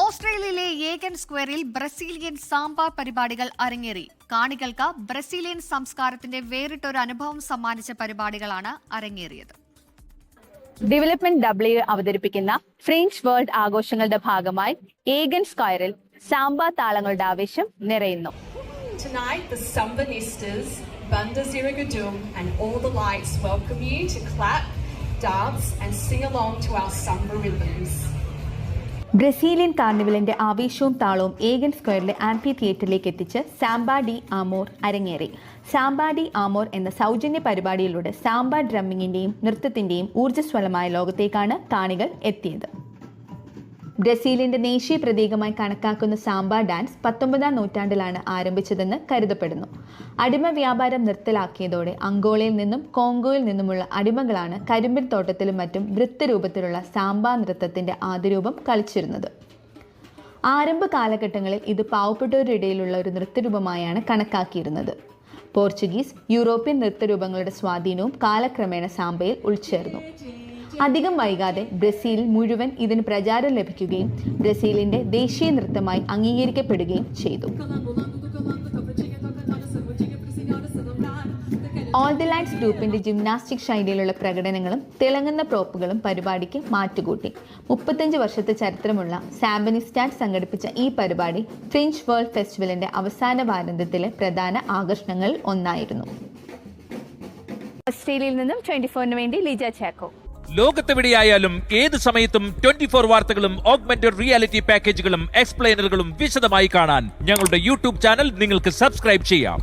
ഓസ്ട്രേലിയയിലെ ഏഗൻ സ്ക്വയറിൽ ബ്രസീലിയൻ സാമ്പാ പരിപാടികൾ അരങ്ങേറി. കാണികൾക്ക് ബ്രസീലിയൻ സംസ്കാരത്തിന്റെ വേറിട്ടൊരു അനുഭവം സമ്മാനിച്ച പരിപാടികളാണ് അരങ്ങേറിയത്. ഡെവലപ്മെന്റ് W അവതരിപ്പിക്കുന്ന ഫ്രഞ്ച് വേൾഡ് ആഘോഷങ്ങളുടെ ഭാഗമായി ഏഗൻ സ്ക്വയറിൽ സാമ്പ താളങ്ങളുടെ ആവേശം നിറയുന്നു. Tonight, the Sambanistas, Banda Ziragadum and all the lights welcome you to clap, dance and sing along to our samba rhythms. Brazilian കാർണിവലിന്റെ ആവേശവും താളവും ഏഗൻ സ്ക്വയറിലെ ആംഫി തിയേറ്ററിലേക്ക് എത്തിച്ച് സാമ്പ ഡി ആമോർ അരങ്ങേറി. സാമ്പ ഡി ആമോർ എന്ന സൗജന്യ പരിപാടിയിലൂടെ സാമ്പ ഡ്രമ്മിങ്ങിന്റെയും നൃത്തത്തിന്റെയും ഊർജ്ജസ്വലമായ ലോകത്തേക്കാണ് കാണികൾ എത്തിയത്. ബ്രസീലിന്റെ ദേശീയ പ്രതീകമായി കണക്കാക്കുന്ന സാമ്പ ഡാൻസ് 19-ാം നൂറ്റാണ്ടിലാണ് ആരംഭിച്ചതെന്ന് കരുതപ്പെടുന്നു. അടിമ വ്യാപാരം നിർത്തലാക്കിയതോടെ അങ്കോളയിൽ നിന്നും കോങ്കോയിൽ നിന്നുമുള്ള അടിമകളാണ് കരിമ്പിൻ തോട്ടത്തിലും മറ്റും വൃത്തരൂപത്തിലുള്ള സാമ്പ നൃത്തത്തിന്റെ ആദ്യരൂപം കളിച്ചിരുന്നത്. ആരംഭ കാലഘട്ടങ്ങളിൽ ഇത് പാവപ്പെട്ടവരുടെ ഇടയിലുള്ള ഒരു നൃത്തരൂപമായാണ് കണക്കാക്കിയിരുന്നത്. പോർച്ചുഗീസ്, യൂറോപ്യൻ നൃത്തരൂപങ്ങളുടെ സ്വാധീനവും കാലക്രമേണ സാമ്പയിൽ ഉൾച്ചേർന്നു. അധികം വൈകാതെ ബ്രസീലിൽ മുഴുവൻ ഇതിന് പ്രചാരം ലഭിക്കുകയും ബ്രസീലിന്റെ ദേശീയ നൃത്തമായി അംഗീകരിക്കപ്പെടുകയും ചെയ്തു. ഓൾ ദി ലൈറ്റ്സ് ഗ്രൂപ്പിന്റെ ജിംനാസ്റ്റിക് ശൈലിയിലുള്ള പ്രകടനങ്ങളും തിളങ്ങുന്ന പ്രോപ്പുകളും പരിപാടിക്ക് മാറ്റുകൂട്ടി. 35 വർഷത്തെ ചരിത്രമുള്ള സാമ്പനിസ്റ്റാറ്റ് സംഘടിപ്പിച്ച ഈ പരിപാടി ഫ്രഞ്ച് വേൾഡ് ഫെസ്റ്റിവലിന്റെ അവസാന വാരാന്ത്യത്തിലെ പ്രധാന ആകർഷണങ്ങളിൽ ഒന്നായിരുന്നു. ഓസ്ട്രേലിയയിൽ നിന്നും 24-ന് വേണ്ടി ലിജ ചാക്കോ. ലോകത്തെവിടെയായാലും ഏത് സമയത്തും 24 വാർത്തകളും ഓഗ്മെന്റഡ് റിയാലിറ്റി പാക്കേജുകളും എക്സ്പ്ലെയിനറുകളും വിശദമായി കാണാൻ ഞങ്ങളുടെ യൂട്യൂബ് ചാനൽ നിങ്ങൾക്ക് സബ്സ്ക്രൈബ് ചെയ്യാം.